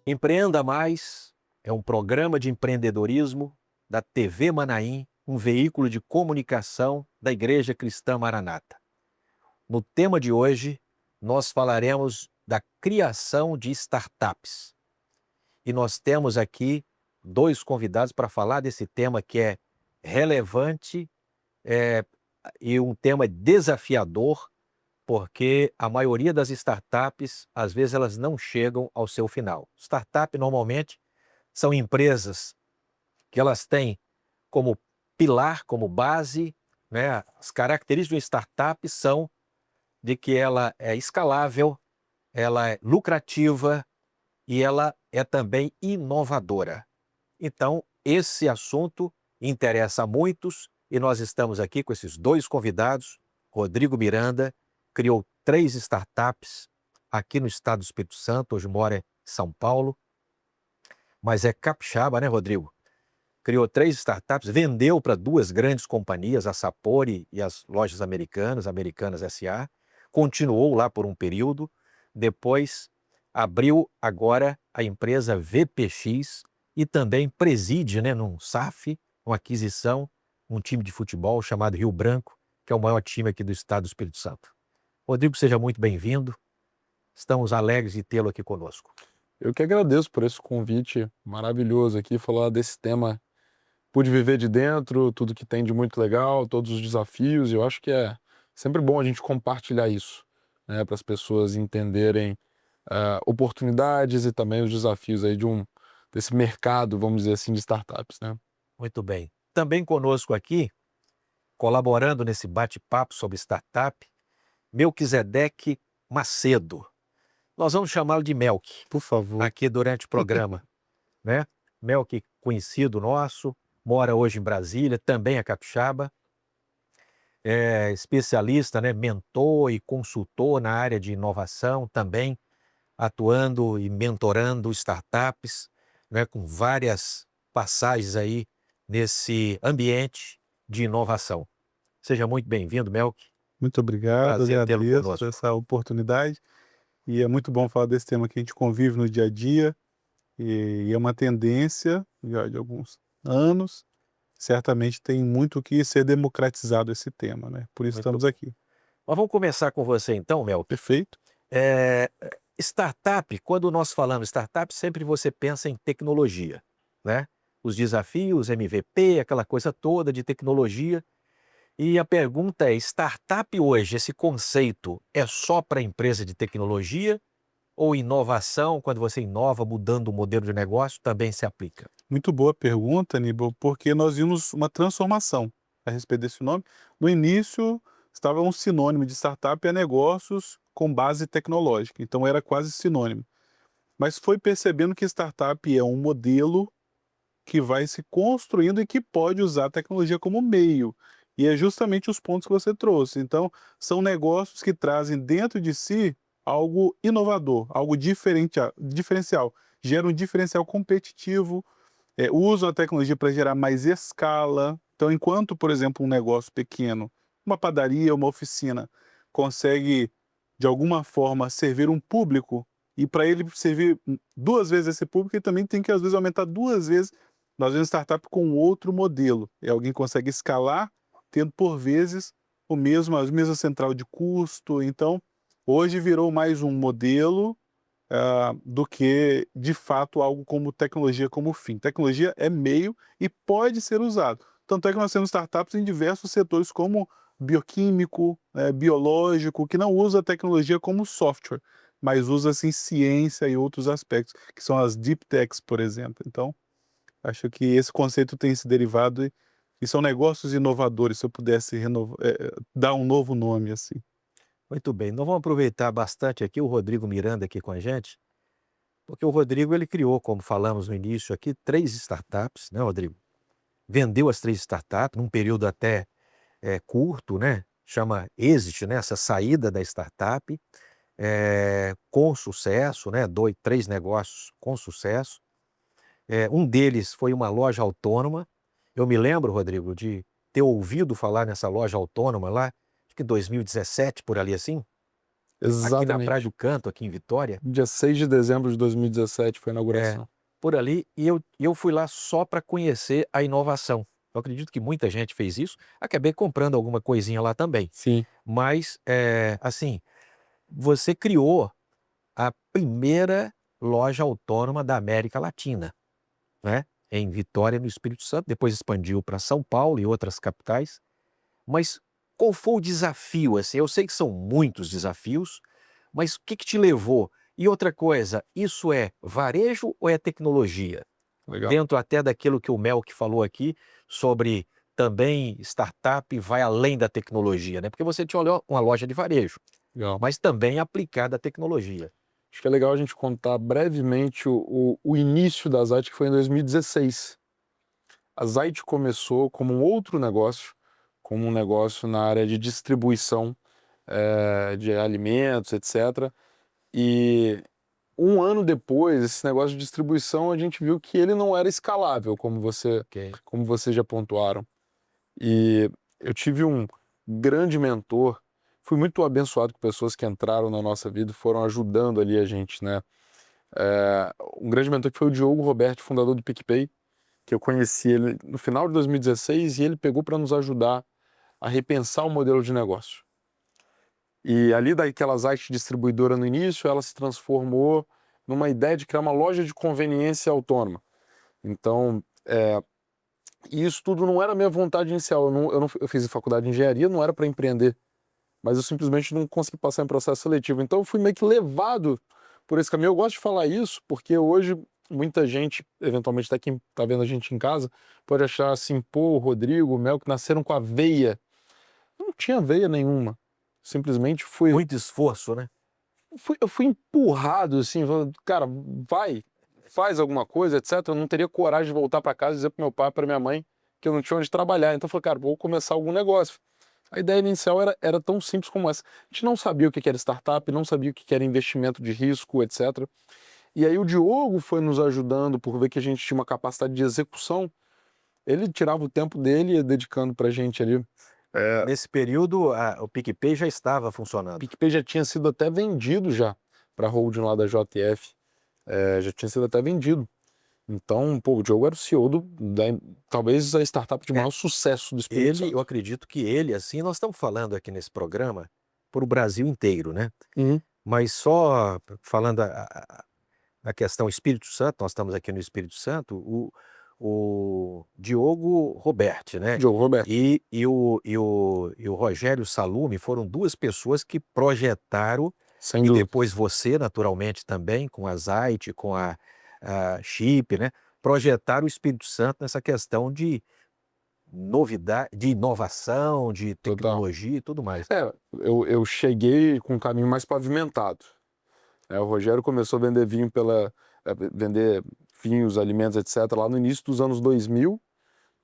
Empreenda Mais é um programa de empreendedorismo da TV Manaim, um veículo de comunicação da Igreja Cristã Maranata. No tema de hoje, nós falaremos da criação de startups. E nós temos aqui dois convidados para falar desse tema que é relevante e um tema desafiador, porque a maioria das startups, às vezes, elas não chegam ao seu final. Startup, normalmente, são empresas que elas têm como pilar, como base, né? As características de uma startup são de que ela é escalável, ela é lucrativa e ela é também inovadora. Então, esse assunto interessa a muitos e nós estamos aqui com esses dois convidados. Rodrigo Miranda criou 3 startups aqui no estado do Espírito Santo, hoje mora em São Paulo, mas é capixaba, né, Rodrigo? Criou 3 startups, vendeu para 2 grandes companhias, a Sapori e as lojas Americanas S.A., continuou lá por um período, depois abriu agora a empresa VPX e também preside, né, num SAF, uma aquisição, um time de futebol chamado Rio Branco, que é o maior time aqui do estado do Espírito Santo. Rodrigo, seja muito bem-vindo, estamos alegres de tê-lo aqui conosco. Eu que agradeço por esse convite maravilhoso aqui, falar desse tema. Pude viver de dentro, tudo que tem de muito legal, todos os desafios, e eu acho que é sempre bom a gente compartilhar isso, né, para as pessoas entenderem oportunidades e também os desafios aí desse mercado, vamos dizer assim, de startups, né? Muito bem. Também conosco aqui, colaborando nesse bate-papo sobre startup, Melquisedeque Macedo. Nós vamos chamá-lo de Melk Por favor. aqui durante o programa, né? Melk, conhecido nosso, mora hoje em Brasília, também é capixaba, é especialista, né? Mentor e consultor na área de inovação, também atuando e mentorando startups, né? Com várias passagens aí nesse ambiente de inovação. Seja muito bem-vindo, Melk. Muito obrigado, Prazer tê-lo agradeço conosco. essa oportunidade e é muito bom falar desse tema que a gente convive no dia a dia e é uma tendência já de alguns anos, certamente tem muito que ser democratizado esse tema, né, por isso Muito estamos bom. aqui. Mas vamos começar com você então, Melk. Perfeito? É, startup, quando nós falamos startup, sempre você pensa em tecnologia, né? Os desafios, MVP, aquela coisa toda de tecnologia. E a pergunta é, startup hoje, esse conceito é só para empresa de tecnologia ou inovação, quando você inova mudando o modelo de negócio, também se aplica? Muito boa pergunta, Aníbal, porque nós vimos uma transformação a respeito desse nome. No início, estava um sinônimo de startup a negócios com base tecnológica, então era quase sinônimo. Mas foi percebendo que startup é um modelo que vai se construindo e que pode usar a tecnologia como meio. E é justamente os pontos que você trouxe. Então, são negócios que trazem dentro de si algo inovador, algo diferencial. Geram um diferencial competitivo, usam a tecnologia para gerar mais escala. Então, enquanto, por exemplo, um negócio pequeno, uma padaria, uma oficina, consegue, de alguma forma, servir um público, e para ele servir 2 vezes esse público, ele também tem que, às vezes, aumentar 2 vezes. Nós vemos startup com outro modelo. É alguém que consegue escalar, tendo, por vezes, a mesma central de custo. Então, hoje virou mais um modelo do que, de fato, algo como tecnologia como fim. Tecnologia é meio e pode ser usado. Tanto é que nós temos startups em diversos setores, como bioquímico, biológico, que não usa a tecnologia como software, mas usa, assim, ciência e outros aspectos, que são as deep techs, por exemplo. Então, acho que esse conceito tem se derivado e são negócios inovadores, se eu pudesse dar um novo nome, assim. Muito bem, nós vamos aproveitar bastante aqui o Rodrigo Miranda aqui com a gente, porque o Rodrigo ele criou, como falamos no início aqui, 3 startups, né, Rodrigo? Vendeu as 3 startups num período até curto, né? Chama exit, né? Essa saída da startup, com sucesso, né? 3 negócios com sucesso. Um deles foi uma loja autônoma. Eu me lembro, Rodrigo, de ter ouvido falar nessa loja autônoma lá, acho que 2017, por ali assim, aqui na Praia Exatamente. do Canto, aqui em Vitória. Dia 6 de dezembro de 2017 foi a É, inauguração. por ali, e eu fui lá só para conhecer a inovação. Eu acredito que muita gente fez isso, acabei comprando alguma coisinha lá também. Sim, Mas, assim, você criou a primeira loja autônoma da América Latina, né, em Vitória, no Espírito Santo, depois expandiu para São Paulo e outras capitais. Mas qual foi o desafio, assim? Eu sei que são muitos desafios, mas o que que te levou? E outra coisa, isso é varejo ou é tecnologia? legal, Dentro até daquilo que o Melk falou aqui, sobre também startup vai além da tecnologia, né, porque você tinha uma loja de varejo, legal. mas também aplicada à tecnologia. Acho que é legal a gente contar brevemente o início da Zite, que foi em 2016. A Zite começou como um outro negócio, como um negócio na área de distribuição de alimentos, etc. E um ano depois, esse negócio de distribuição, a gente viu que ele não era escalável, Ok. como vocês já pontuaram. E eu tive um grande mentor, fui muito abençoado com pessoas que entraram na nossa vida e foram ajudando ali a gente, né? Um grande mentor que foi o Diogo Roberto, fundador do PicPay, que eu conheci ele no final de 2016 e ele pegou para nos ajudar a repensar o modelo de negócio. E ali daquela Zite distribuidora no início, ela se transformou numa ideia de criar uma loja de conveniência autônoma. Então, isso tudo não era a minha vontade inicial. Eu fiz faculdade de engenharia, não era para empreender, mas eu simplesmente não consegui passar em processo seletivo. Então, eu fui meio que levado por esse caminho. Eu gosto de falar isso porque hoje muita gente, eventualmente até quem está vendo a gente em casa, pode achar assim, pô, o Rodrigo, o Mel, que nasceram com a veia. Não tinha veia nenhuma. Simplesmente Muito esforço, né? eu fui empurrado, assim, falando, cara, vai, faz alguma coisa, etc. Eu não teria coragem de voltar para casa e dizer pro meu pai, para minha mãe, que eu não tinha onde trabalhar. Então eu falei, cara, vou começar algum negócio. A ideia inicial era tão simples como essa. A gente não sabia o que era startup, não sabia o que era investimento de risco, etc. E aí o Diogo foi nos ajudando por ver que a gente tinha uma capacidade de execução. Ele tirava o tempo dele e ia dedicando pra gente ali. Nesse período, o PicPay já estava O funcionando. PicPay já tinha sido até vendido já para a holding lá da JF. Já tinha sido até vendido. Então, pô, o Diogo era o CEO talvez a startup de É, maior sucesso do Espírito eu Santo. acredito que ele, assim, nós estamos falando aqui nesse programa para o Brasil inteiro, né? Uhum. Mas só falando a questão Espírito Santo, nós estamos aqui no Espírito Santo, o Diogo Roberti, né? Diogo Roberto, E o Rogério Salume foram duas pessoas que projetaram, sem e dúvida. depois você, naturalmente, também, com a Zite, com a Chip, né? Projetaram o Espírito Santo nessa questão de novidade, de inovação, de Total. tecnologia e tudo mais. Eu cheguei com um caminho mais pavimentado. O Rogério começou a vender vender vinhos, alimentos, etc., lá no início dos anos 2000.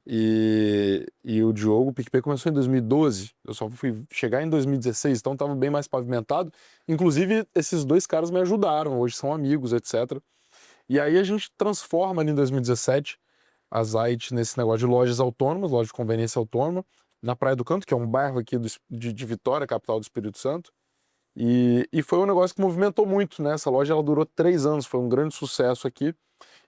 E o Diogo, o PicPay começou em 2012. Eu só fui chegar em 2016, então estava bem mais pavimentado. Inclusive, esses dois caras me ajudaram, hoje são amigos, etc. E aí a gente transforma ali em 2017 a Zite nesse negócio de lojas autônomas, loja de conveniência autônoma, na Praia do Canto, que é um bairro aqui de Vitória, capital do Espírito Santo. E foi um negócio que movimentou muito, né? Essa loja ela durou 3 anos, foi um grande sucesso aqui.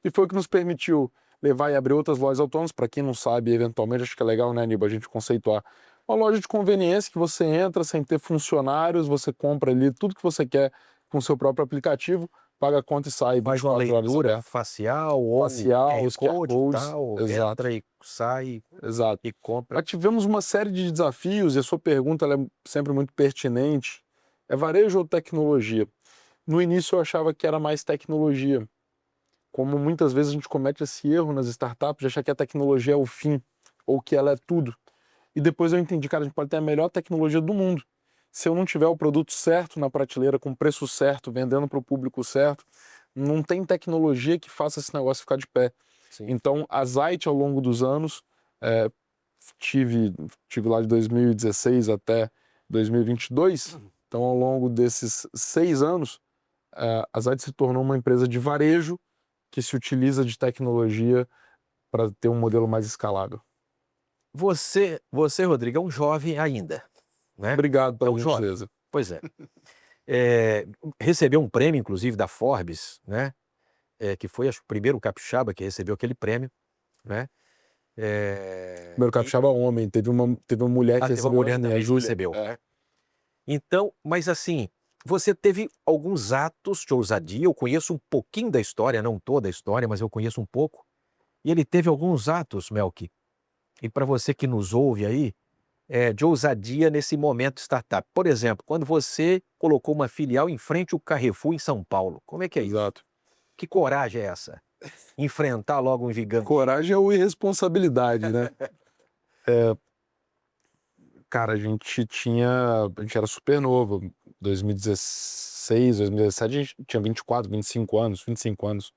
E foi o que nos permitiu levar e abrir outras lojas autônomas. Para quem não sabe, eventualmente, acho que é legal, né, Aníbal, a gente conceituar. Uma loja de conveniência que você entra sem ter funcionários, você compra ali tudo que você quer com o seu próprio aplicativo, paga a conta e sai Faz uma 24 horas leitura aberto. facial ou Facial, QR os QR Code e Codes, tal, exato, entra e sai exato. e compra. Mas tivemos uma série de desafios e a sua pergunta ela é sempre muito pertinente. É varejo ou tecnologia? No início eu achava que era mais tecnologia. Como muitas vezes a gente comete esse erro nas startups de achar que a tecnologia é o fim ou que ela é tudo. E depois eu entendi, cara, a gente pode ter a melhor tecnologia do mundo. Se eu não tiver o produto certo na prateleira, com o preço certo, vendendo para o público certo, não tem tecnologia que faça esse negócio ficar de pé. Sim. Então, a Zite, ao longo dos anos, tive lá de 2016 até 2022. Então, ao longo desses 6 anos, a Zite se tornou uma empresa de varejo que se utiliza de tecnologia para ter um modelo mais escalável. Você, Rodrigo, é um jovem ainda, né? Obrigado pela um jovem. gentileza. Pois é. Recebeu um prêmio, inclusive, da Forbes, né? Que foi, acho, o primeiro capixaba que recebeu aquele prêmio, né? Primeiro capixaba homem, teve uma mulher que teve uma recebeu mulher também, também a que Júlia. recebeu, né? Então, mas assim, você teve alguns atos de ousadia. Eu conheço um pouquinho da história, não toda a história, mas eu conheço um pouco. E ele teve alguns atos, Melqui, e para você que nos ouve aí, de ousadia nesse momento startup. Por exemplo, quando você colocou uma filial em frente ao Carrefour em São Paulo. Como é que é isso? Exato. Que coragem é essa? Enfrentar logo um gigante. Coragem ou irresponsabilidade, né? Cara, a gente era super novo. 2016, 2017, a gente tinha 24, 25 anos, 25 anos.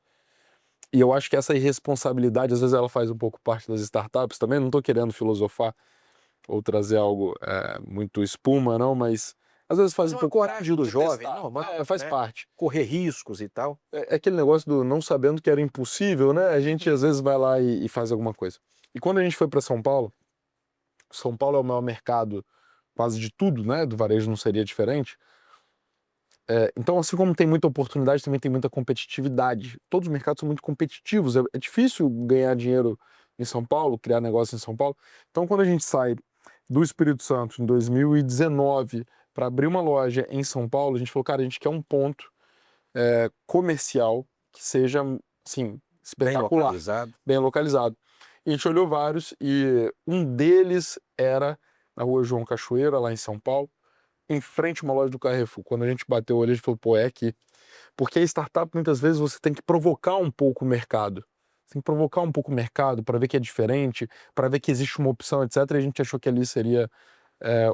E eu acho que essa irresponsabilidade, às vezes, ela faz um pouco parte das startups também. Não tô querendo filosofar ou trazer algo muito espuma, não, mas às vezes faz Mas é um uma pouco coragem do de jovem, testar. normal, Faz né? parte. Correr riscos e tal. É aquele negócio do não sabendo que era impossível, né? A gente às vezes vai lá e faz alguma coisa. E quando a gente foi para São Paulo é o maior mercado quase de tudo, né? Do varejo não seria diferente. Então, assim como tem muita oportunidade, também tem muita competitividade. Todos os mercados são muito competitivos. É difícil ganhar dinheiro em São Paulo, criar negócio em São Paulo. Então, quando a gente sai do Espírito Santo em 2019 para abrir uma loja em São Paulo, a gente falou, cara, a gente quer um ponto comercial que seja, assim, espetacular, bem localizado. E a gente olhou vários e um deles era na rua João Cachoeira, lá em São Paulo, em frente a uma loja do Carrefour. Quando a gente bateu o olho, a gente falou, pô, é aqui. Porque a startup, muitas vezes, você tem que provocar um pouco o mercado. Você tem que provocar um pouco o mercado para ver que é diferente, para ver que existe uma opção, etc. E a gente achou que ali seria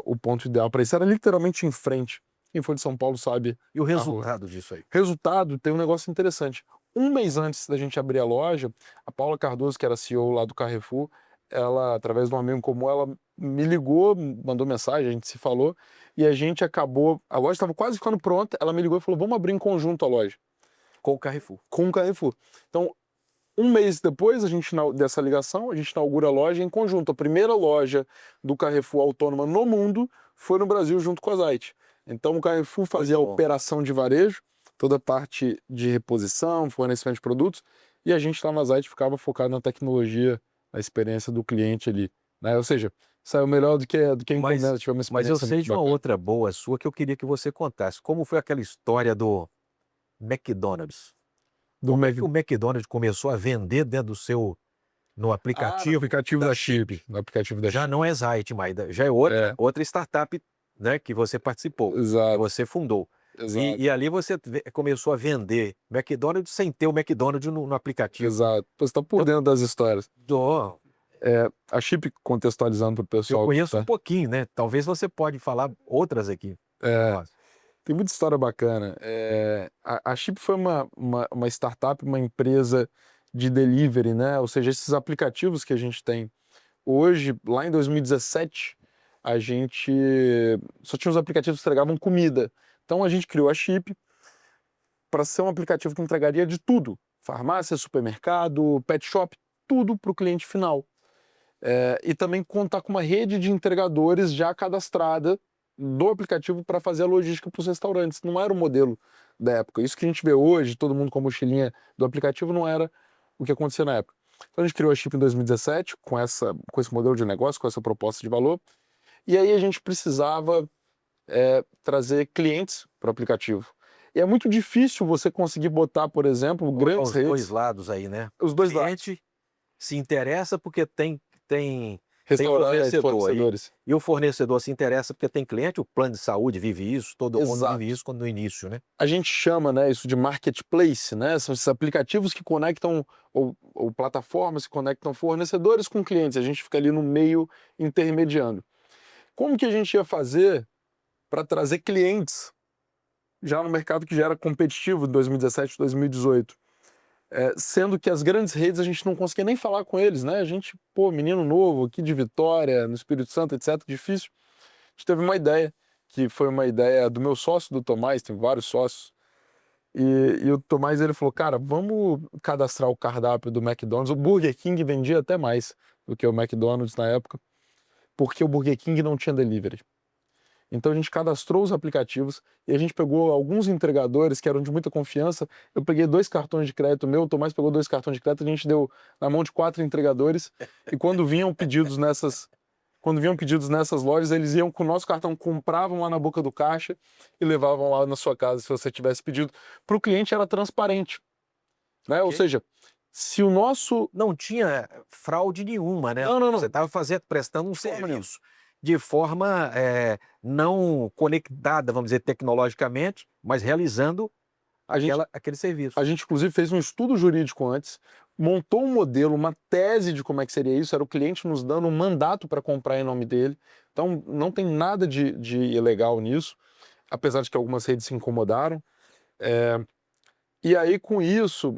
o ponto ideal para isso. Era literalmente em frente. Quem for de São Paulo sabe. E o resultado disso aí? Resultado, tem um negócio interessante. Um mês antes da gente abrir a loja, a Paula Cardoso, que era CEO lá do Carrefour, ela, através de um amigo comum, ela me ligou, mandou mensagem, a gente se falou, e a gente acabou, a loja estava quase ficando pronta, ela me ligou e falou, vamos abrir em conjunto a loja. Com o Carrefour. Com o Carrefour. Então, um mês depois dessa ligação, a gente inaugura a loja em conjunto. A primeira loja do Carrefour autônoma no mundo foi no Brasil junto com a Zait. Então o Carrefour fazia a operação de varejo, toda a parte de reposição, fornecimento de produtos, e a gente lá na Zait ficava focado na tecnologia, na experiência do cliente ali, né? Ou seja, saiu melhor do que a encomenda, tive uma experiência. Mas eu sei de uma bacana. outra boa sua que eu queria que você contasse. Como foi aquela história do McDonald's? Como é que o McDonald's começou a vender dentro do seu... No aplicativo, da Chip. No aplicativo da já Chip. não é Zait, mas já é outra startup, né, que você participou, que Exato. você fundou. Exato. E ali você começou a vender McDonald's sem ter o McDonald's no aplicativo. Exato. Você está por dentro das histórias. A Chip, contextualizando para o pessoal. Eu conheço um pouquinho, né? Talvez você pode falar outras aqui. Tem muita história bacana. A Chip foi uma startup, uma empresa de delivery, né? Ou seja, esses aplicativos que a gente tem hoje, lá em 2017, a gente só tinha os aplicativos que entregavam comida. Então a gente criou a Chip para ser um aplicativo que entregaria de tudo: farmácia, supermercado, pet shop, tudo para o cliente final. E também contar com uma rede de entregadores já cadastrada do aplicativo para fazer a logística para os restaurantes. Não era o modelo da época. Isso que a gente vê hoje, todo mundo com a mochilinha do aplicativo, não era o que acontecia na época. Então a gente criou a Chip em 2017 com esse modelo de negócio, com essa proposta de valor. E aí a gente precisava trazer clientes para o aplicativo. E é muito difícil você conseguir botar, por exemplo, grandes redes. Os dois lados aí, né? Os dois lados. O cliente se interessa porque tem fornecedores. E o fornecedor se interessa porque tem cliente, o plano de saúde vive isso, todo mundo vive isso no início, né? A gente chama, né, isso de marketplace, né? São esses aplicativos que conectam, ou plataformas que conectam fornecedores com clientes. A gente fica ali no meio intermediando. Como que a gente ia fazer para trazer clientes já no mercado que já era competitivo em 2017, 2018? Sendo que as grandes redes a gente não conseguia nem falar com eles, né? A gente, menino novo aqui de Vitória, no Espírito Santo, etc., difícil. A gente teve uma ideia, que foi uma ideia do meu sócio, do Tomás, tem vários sócios, e o Tomás, ele falou, cara, vamos cadastrar o cardápio do McDonald's. O Burger King vendia até mais do que o McDonald's na época. porque o Burger King não tinha delivery. Então a gente cadastrou os aplicativos e a gente pegou alguns entregadores que eram de muita confiança. Eu peguei 2 cartões de crédito meu, o Tomás pegou 2 cartões de crédito, a gente deu na mão de 4 entregadores. E quando vinham pedidos nessas lojas, eles iam com o nosso cartão, compravam lá na boca do caixa e levavam lá na sua casa se você tivesse pedido. Para o cliente era transparente, né? Ou seja, se o nosso... Não tinha fraude nenhuma, né? Não. Você estava prestando um forma nenhuma. serviço de forma não conectada, vamos dizer, tecnologicamente, mas realizando aquele serviço. A gente, inclusive, fez um estudo jurídico antes, montou um modelo, uma tese de como é que seria isso, era o cliente nos dando um mandato para comprar em nome dele. Então, não tem nada de ilegal nisso, apesar de que algumas redes se incomodaram. E aí, com isso,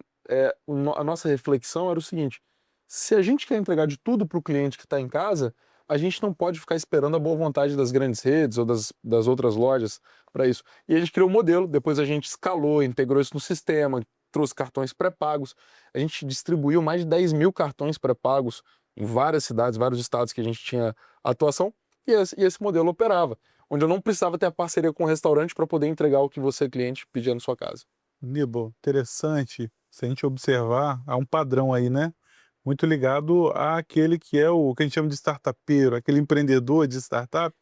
a nossa reflexão era o seguinte: se a gente quer entregar de tudo para o cliente que está em casa, a gente não pode ficar esperando a boa vontade das grandes redes ou das outras lojas para isso. E a gente criou um modelo, depois a gente escalou, integrou isso no sistema, trouxe cartões pré-pagos. A gente distribuiu mais de 10 mil cartões pré-pagos em várias cidades, vários estados que a gente tinha atuação, e esse modelo operava, onde eu não precisava ter a parceria com o restaurante para poder entregar o que você, cliente, pedia na sua casa. Nibal, interessante. Se a gente observar, há um padrão aí, né? Muito ligado àquele que é o que a gente chama de startupeiro, aquele empreendedor de startup.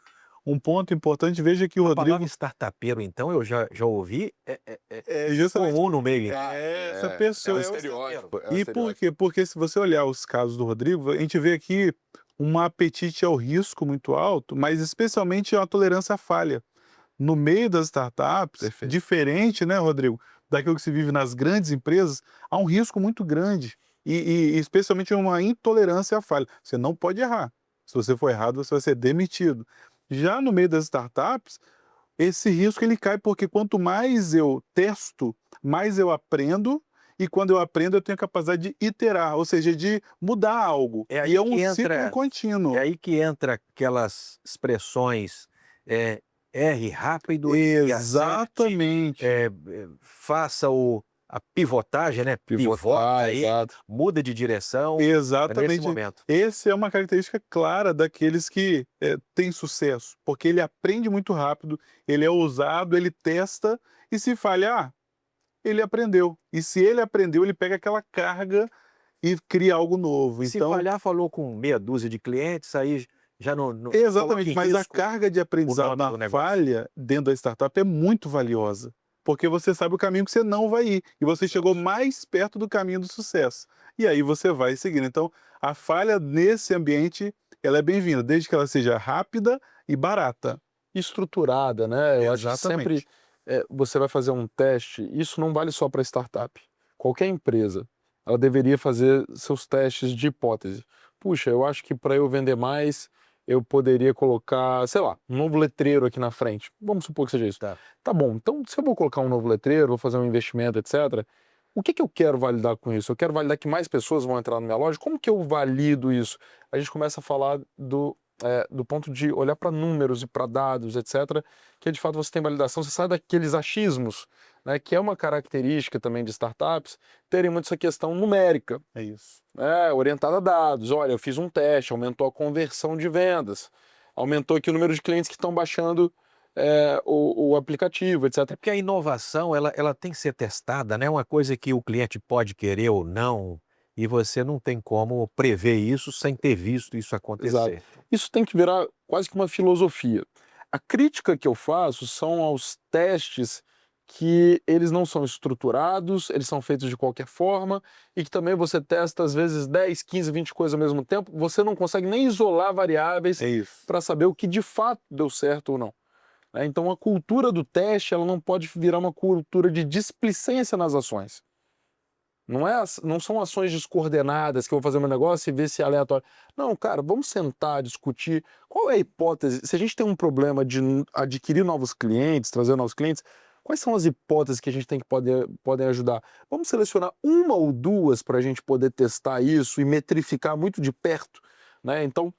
Um ponto importante, veja que o A Rodrigo... palavra startupeiro, então, eu já ouvi, É justamente comum no meio. essa pessoa. É um estereótipo. E por quê? Porque se você olhar os casos do Rodrigo, a gente vê aqui um apetite ao risco muito alto, mas especialmente a tolerância à falha. No meio das startups, Perfeito. diferente, né, Rodrigo, daquilo que se vive nas grandes empresas, há um risco muito grande e especialmente uma intolerância à falha. Você não pode errar. Se você for errado, você vai ser demitido. Já no meio das startups, esse risco ele cai porque quanto mais eu testo, mais eu aprendo, e quando eu aprendo eu tenho a capacidade de iterar, ou seja, de mudar algo. É aí E é que um entra- ciclo contínuo. É aí que entra aquelas expressões, erre rápido e acerte, Exatamente. faça a pivotagem, né? Pivota aí, exato. muda de direção nesse Exatamente. momento. Essa é uma característica clara daqueles que têm sucesso, porque ele aprende muito rápido, ele é ousado, ele testa, e se falhar, ele aprendeu. E se ele aprendeu, ele pega aquela carga e cria algo novo. Se Então, falhar, falou com meia dúzia de clientes, aí já não exatamente, coloca em mas a risco carga de aprendizado nome do na negócio. falha dentro da startup é muito valiosa, porque você sabe o caminho que você não vai ir, e você chegou mais perto do caminho do sucesso. E aí você vai seguindo. Então, a falha nesse ambiente, ela é bem-vinda, desde que ela seja rápida e barata. Estruturada, né? Eu acho que Exatamente. sempre você vai fazer um teste, isso não vale só para startup. Qualquer empresa, ela deveria fazer seus testes de hipótese. Puxa, eu acho que para eu vender mais, eu poderia colocar, sei lá, um novo letreiro aqui na frente. Vamos supor que seja isso. Tá. Tá bom, então se eu vou colocar um novo letreiro, vou fazer um investimento, etc., o que eu quero validar com isso? Eu quero validar que mais pessoas vão entrar na minha loja? Como que eu valido isso? A gente começa a falar do ponto de olhar para números e para dados, etc., que de fato você tem validação, você sai daqueles achismos, né, que é uma característica também de startups, terem muito essa questão numérica, É isso. orientada a dados. Olha, eu fiz um teste, aumentou a conversão de vendas, aumentou aqui o número de clientes que estão baixando o aplicativo, etc. É porque a inovação, ela tem que ser testada, né? Uma coisa que o cliente pode querer ou não, e você não tem como prever isso sem ter visto isso acontecer. Isso tem que virar quase que uma filosofia. A crítica que eu faço são aos testes que eles não são estruturados, eles são feitos de qualquer forma, e que também você testa às vezes 10, 15, 20 coisas ao mesmo tempo, você não consegue nem isolar variáveis É isso. para saber o que de fato deu certo ou não. Então a cultura do teste ela não pode virar uma cultura de displicência nas ações. Não são ações descoordenadas que eu vou fazer meu negócio e ver se é aleatório. Não, cara, vamos sentar, discutir qual é a hipótese. Se a gente tem um problema de adquirir novos clientes, trazer novos clientes, quais são as hipóteses que a gente tem que podem ajudar? Vamos selecionar uma ou duas para a gente poder testar isso e metrificar muito de perto. Né? Então,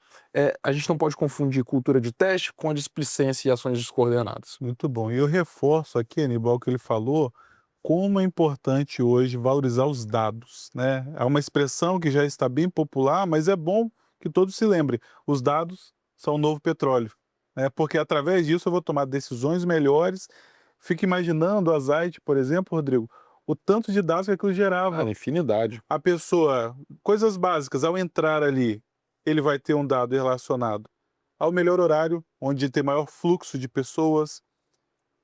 a gente não pode confundir cultura de teste com a displicência e ações descoordenadas. Muito bom. E eu reforço aqui, Aníbal, o que ele falou, como é importante hoje valorizar os dados, né? É uma expressão que já está bem popular, mas é bom que todos se lembrem. Os dados são o novo petróleo, né? Porque através disso eu vou tomar decisões melhores. Fico imaginando a Zait, por exemplo, Rodrigo, o tanto de dados que aquilo gerava. Cara, infinidade. A pessoa, coisas básicas, ao entrar ali, ele vai ter um dado relacionado ao melhor horário, onde tem maior fluxo de pessoas.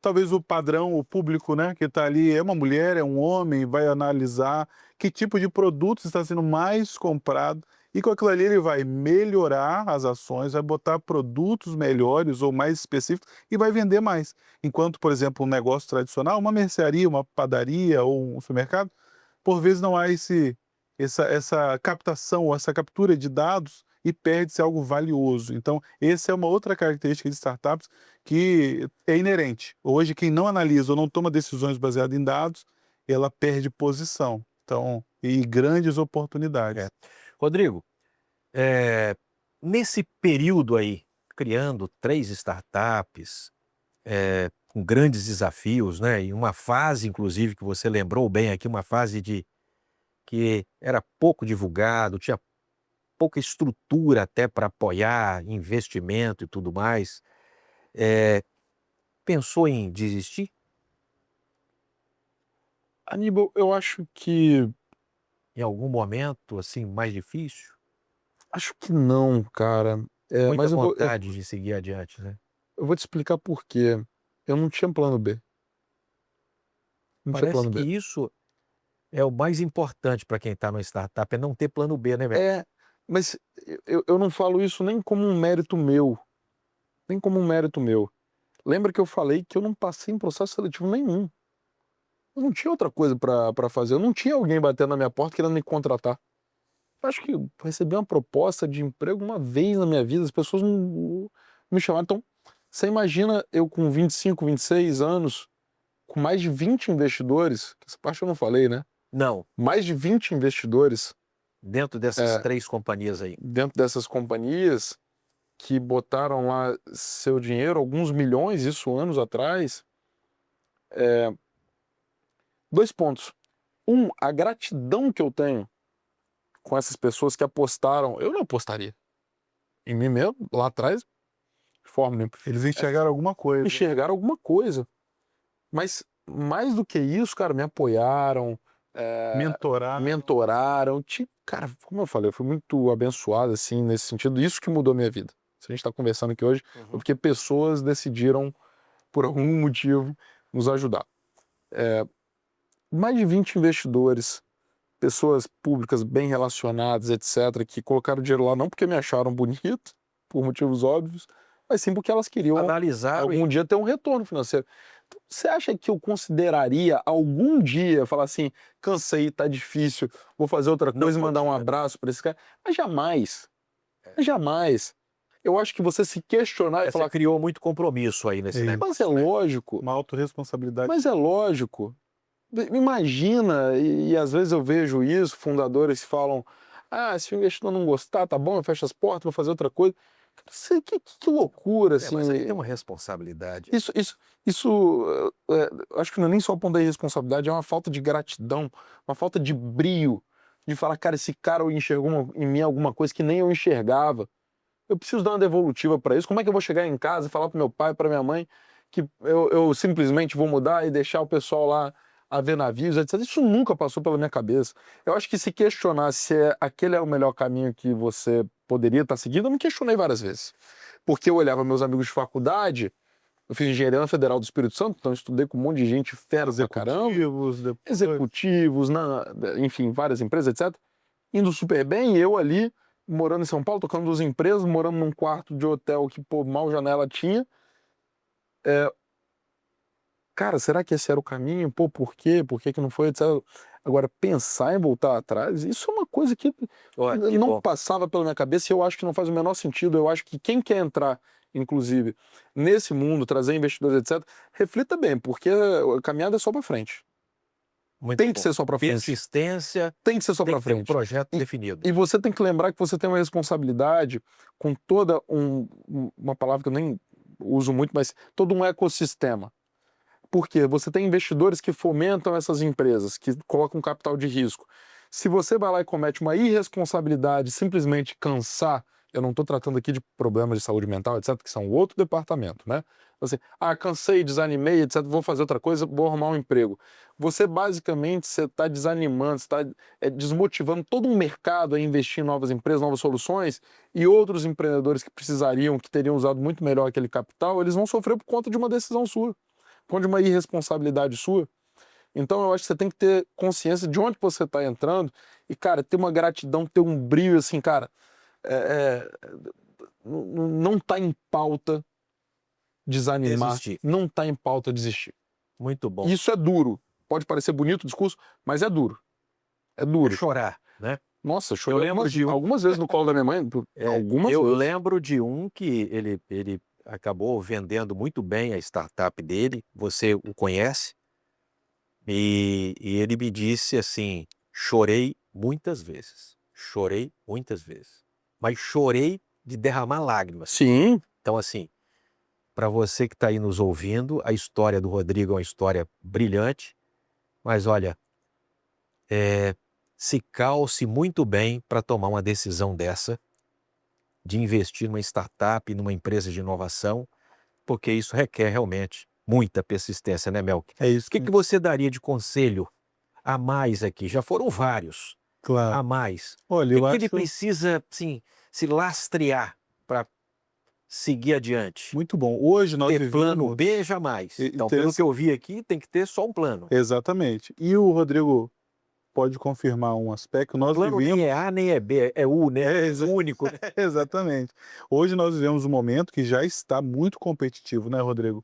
Talvez o padrão, o público, né, que está ali é uma mulher, é um homem, vai analisar que tipo de produtos está sendo mais comprado e com aquilo ali ele vai melhorar as ações, vai botar produtos melhores ou mais específicos e vai vender mais. Enquanto, por exemplo, um negócio tradicional, uma mercearia, uma padaria ou um supermercado, por vezes não há essa captação ou essa captura de dados e perde-se algo valioso. Então, essa é uma outra característica de startups que é inerente. Hoje, quem não analisa ou não toma decisões baseadas em dados, ela perde posição. Então, e grandes oportunidades. Rodrigo, nesse período aí, criando 3 startups, com grandes desafios, né? E uma fase, inclusive, que você lembrou bem aqui, uma fase que era pouco divulgado, tinha pouca estrutura até para apoiar investimento e tudo mais. Pensou em desistir? Aníbal, eu acho que Em algum momento, assim, mais difícil? não, cara. Muita Mas vontade de seguir adiante, né? eu vou te explicar por quê. Eu não tinha plano B. Não tinha Parece plano que B. isso é o mais importante para quem está no startup, é não ter plano B, né, velho? Mas eu não falo isso nem como um mérito meu. Nem como um mérito meu. Lembra que eu falei que eu não passei em processo seletivo nenhum. Eu não tinha outra coisa pra fazer. Eu não tinha alguém batendo na minha porta querendo me contratar. Eu acho que eu recebi uma proposta de emprego uma vez na minha vida, as pessoas não me chamaram. Então, você imagina eu com 25, 26 anos, com mais de 20 investidores, que essa parte eu não falei, né? Não, Mais de 20 investidores dentro dessas 3 companhias aí. dentro dessas companhias que botaram lá seu dinheiro, alguns milhões, isso anos atrás. 2 pontos. A gratidão que eu tenho com essas pessoas que apostaram, eu não apostaria em mim mesmo, lá atrás, de forma nenhuma. Eles enxergaram alguma coisa. Enxergaram alguma coisa. Mas, mais do que isso, cara, me apoiaram, mentoraram. Cara, como eu falei, eu fui muito abençoado, assim, nesse sentido. Isso que mudou minha vida. Se a gente está conversando aqui hoje, é porque pessoas decidiram, por algum motivo, nos ajudar. Mais de 20 investidores, pessoas públicas bem relacionadas, etc., que colocaram dinheiro lá não porque me acharam bonito, por motivos óbvios, mas sim porque elas queriam Analisaram algum dia ter um retorno financeiro. Então, você acha que eu consideraria algum dia falar assim, cansei, tá difícil, vou fazer outra coisa e mandar um abraço para esse cara? Mas jamais. Jamais. Eu acho que você se questionar e Você falar, criou muito compromisso aí nesse Isso. negócio. mas é lógico, Uma autorresponsabilidade. mas é lógico. Imagina, e às vezes eu vejo isso, fundadores que falam, se o investidor não gostar, tá bom, eu fecho as portas, vou fazer outra coisa. Que loucura, assim. Mas aí tem uma responsabilidade. Isso acho que não é nem só o ponto da irresponsabilidade, é uma falta de gratidão, uma falta de brio, de falar, cara, esse cara enxergou em mim alguma coisa que nem eu enxergava. Eu preciso dar uma devolutiva para isso. Como é que eu vou chegar em casa e falar para meu pai, para minha mãe, que eu simplesmente vou mudar e deixar o pessoal lá a ver navios, etc. Isso nunca passou pela minha cabeça. Eu acho que se questionar se aquele é o melhor caminho que você poderia estar seguindo, eu me questionei várias vezes. Porque eu olhava meus amigos de faculdade, eu fiz engenharia na Federal do Espírito Santo, então eu estudei com um monte de gente fera pra caramba. Executivos, enfim, várias empresas, etc. Indo super bem, eu ali, morando em São Paulo, tocando duas empresas, morando num quarto de hotel que, pô, mal janela tinha. Cara, será que esse era o caminho? Pô, por quê? Por que que não foi? Etc. Agora, pensar em voltar atrás, isso é uma coisa que não passava pela minha cabeça e eu acho que não faz o menor sentido. Eu acho que quem quer entrar, inclusive, nesse mundo, trazer investidores, etc., reflita bem, porque a caminhada é só para frente. Tem que ser só para frente. Persistência. Tem que ser só para frente. Um projeto definido. E você tem que lembrar que você tem uma responsabilidade com toda uma palavra que eu nem uso muito, mas todo um ecossistema. Porque você tem investidores que fomentam essas empresas, que colocam capital de risco. Se você vai lá e comete uma irresponsabilidade, simplesmente cansar eu não estou tratando aqui de problemas de saúde mental, etc., que são outro departamento, né? Você, cansei, desanimei, etc., vou fazer outra coisa, vou arrumar um emprego. Você basicamente está desanimando, você está desmotivando todo um mercado a investir em novas empresas, novas soluções, e outros empreendedores que precisariam, que teriam usado muito melhor aquele capital, eles vão sofrer por conta de uma decisão sua, por conta de uma irresponsabilidade sua. Então eu acho que você tem que ter consciência de onde você está entrando e, cara, ter uma gratidão, ter um brilho assim, cara, não está em pauta desanimar, Desistir. não está em pauta desistir. Muito bom. Isso é duro. Pode parecer bonito o discurso, mas é duro. É duro. Chorar, né? Nossa, chorei lembro de um- algumas vezes no colo da minha mãe. Algumas Eu vezes. lembro de um que ele acabou vendendo muito bem a startup dele, você o conhece, e ele me disse assim: chorei muitas vezes, mas chorei de derramar lágrimas. Sim. Então, assim, para você que está aí nos ouvindo, a história do Rodrigo é uma história brilhante, mas olha, se calce muito bem para tomar uma decisão dessa, de investir numa startup, numa empresa de inovação, porque isso requer realmente muita persistência, né, Melk? É isso O que você daria de conselho a mais aqui? Já foram vários claro. a mais. Olha, O eu que ele acho precisa, assim, se lastrear para seguir adiante? muito bom. Hoje nós Ter plano vivemos... B jamais. E- Então, pelo interessa- que eu vi aqui, tem que ter só um plano. Exatamente. E o Rodrigo pode confirmar um aspecto. Nós Plano vivemos... nem é A nem é B, é U, né? Único. Exatamente. Hoje nós vivemos um momento que já está muito competitivo, né, Rodrigo?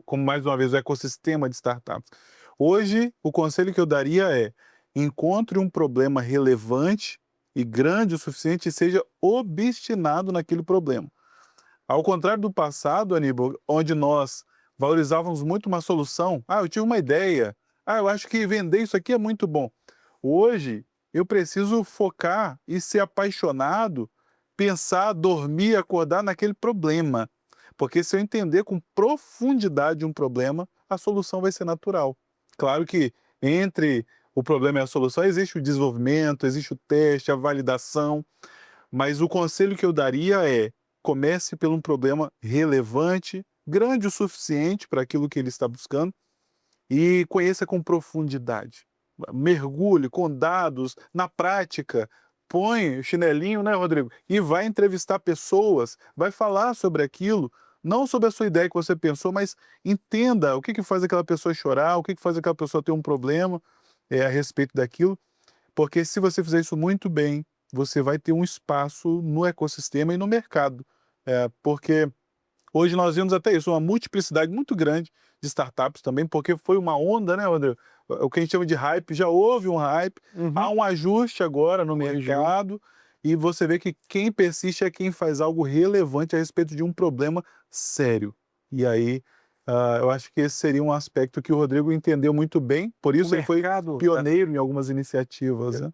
Como mais uma vez, o ecossistema de startups. Hoje, o conselho que eu daria é: encontre um problema relevante e grande o suficiente e seja obstinado naquele problema. Ao contrário do passado, Aníbal, onde nós valorizávamos muito uma solução. Eu tive uma ideia. Eu acho que vender isso aqui é muito bom. Hoje, eu preciso focar e ser apaixonado, pensar, dormir, acordar naquele problema. Porque se eu entender com profundidade um problema, a solução vai ser natural. Claro que entre o problema e a solução existe o desenvolvimento, existe o teste, a validação, mas o conselho que eu daria é: comece por um problema relevante, grande o suficiente para aquilo que ele está buscando, e conheça com profundidade. Mergulhe com dados, na prática, põe o chinelinho, né, Rodrigo? E vai entrevistar pessoas, vai falar sobre aquilo, não sobre a sua ideia que você pensou, mas entenda o que faz aquela pessoa chorar, o que faz aquela pessoa ter um problema a respeito daquilo, porque se você fizer isso muito bem, você vai ter um espaço no ecossistema e no mercado. Porque hoje nós vimos até isso, uma multiplicidade muito grande de startups também, porque foi uma onda, né, Rodrigo? O que a gente chama de hype, já houve um hype, há um ajuste agora no mercado, e você vê que quem persiste é quem faz algo relevante a respeito de um problema sério. E aí, eu acho que esse seria um aspecto que o Rodrigo entendeu muito bem, por isso ele foi pioneiro em algumas iniciativas, né?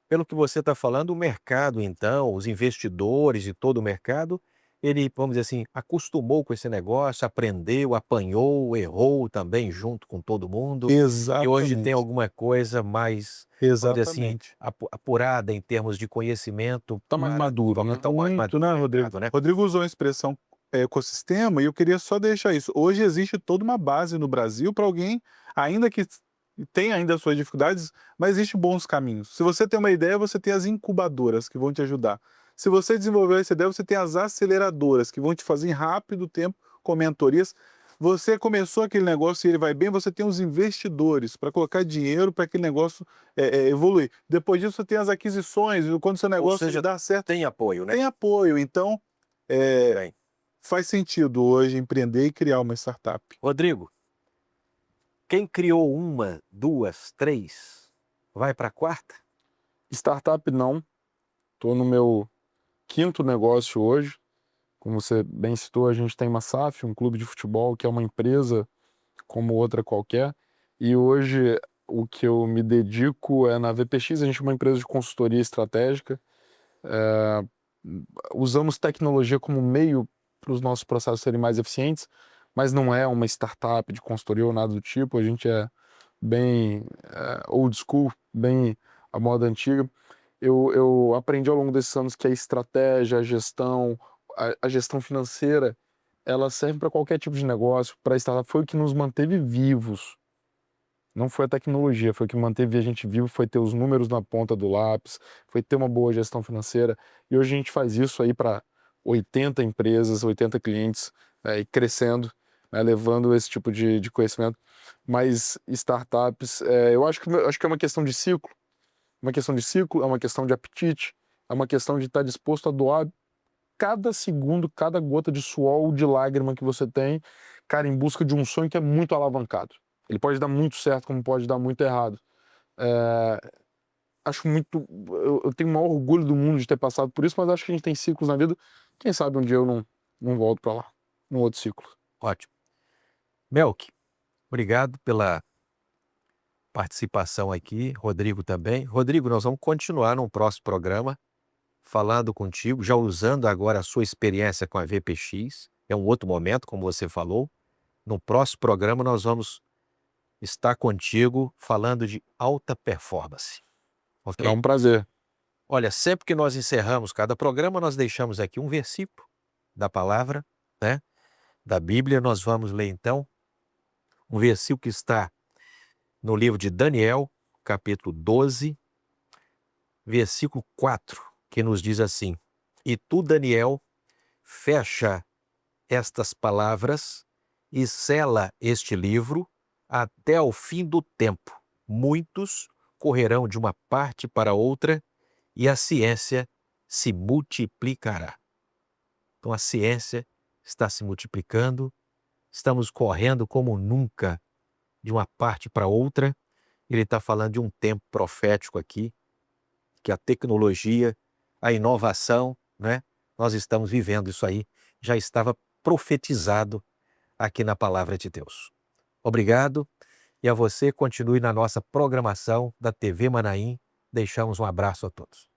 Pelo que você está falando, o mercado, então, os investidores e todo o mercado, ele, vamos dizer assim, acostumou com esse negócio, aprendeu, apanhou, errou também junto com todo mundo. E hoje tem alguma coisa mais, vamos dizer assim, Exatamente. apurada em termos de conhecimento. Tá mais maduro, né? Tá mais Muito, maduro, né, Rodrigo? né? Rodrigo usou a expressão ecossistema e eu queria só deixar isso. Hoje existe toda uma base no Brasil para alguém, ainda que tem ainda suas dificuldades, mas existem bons caminhos. Se você tem uma ideia, você tem as incubadoras que vão te ajudar. Se você desenvolveu essa ideia, você tem as aceleradoras que vão te fazer em rápido tempo com mentorias. Você começou aquele negócio e ele vai bem, você tem os investidores para colocar dinheiro para aquele negócio evoluir. Depois disso, você tem as aquisições, quando seu negócio dá certo. Tem apoio, né? Tem apoio, então Bem. faz sentido hoje empreender e criar uma startup. Rodrigo, quem criou uma, duas, três, vai para a quarta? Startup não. Estou no meu 5º negócio hoje. Como você bem citou, a gente tem uma SAF, um clube de futebol, que é uma empresa como outra qualquer. E hoje o que eu me dedico é na VPX, a gente é uma empresa de consultoria estratégica. Usamos tecnologia como meio para os nossos processos serem mais eficientes, mas não é uma startup de consultoria ou nada do tipo. A gente é bem old school, bem a moda antiga. Eu aprendi ao longo desses anos que a estratégia, a gestão, a gestão financeira, ela serve para qualquer tipo de negócio, para startup. Foi o que nos manteve vivos. Não foi a tecnologia, foi o que manteve a gente vivo, foi ter os números na ponta do lápis, foi ter uma boa gestão financeira. E hoje a gente faz isso aí para 80 empresas, 80 clientes, e crescendo, né, levando esse tipo de conhecimento. Mas startups, eu acho que é uma questão de ciclo. Uma questão de ciclo, é uma questão de apetite, é uma questão de estar disposto a doar cada segundo, cada gota de suor ou de lágrima que você tem, cara, em busca de um sonho que é muito alavancado. Ele pode dar muito certo, como pode dar muito errado. Acho muito. Eu tenho o maior orgulho do mundo de ter passado por isso, mas acho que a gente tem ciclos na vida. Quem sabe um dia eu não volto para lá, num outro ciclo. Ótimo. Melk, obrigado pela participação aqui. Rodrigo também. Rodrigo, nós vamos continuar num próximo programa falando contigo, já usando agora a sua experiência com a VPX. É um outro momento, como você falou. No próximo programa nós vamos estar contigo falando de alta performance. Ok? É um prazer. Olha, sempre que nós encerramos cada programa, nós deixamos aqui um versículo da palavra, né, da Bíblia. Nós vamos ler então um versículo que está no livro de Daniel, capítulo 12, versículo 4, que nos diz assim: E tu, Daniel, fecha estas palavras e sela este livro até o fim do tempo. Muitos correrão de uma parte para outra e a ciência se multiplicará. Então a ciência está se multiplicando, estamos correndo como nunca de uma parte para outra. Ele está falando de um tempo profético aqui, que a tecnologia, a inovação, né? Nós estamos vivendo isso aí, já estava profetizado aqui na palavra de Deus. Obrigado, e a você continue na nossa programação da TV Manaim. Deixamos um abraço a todos.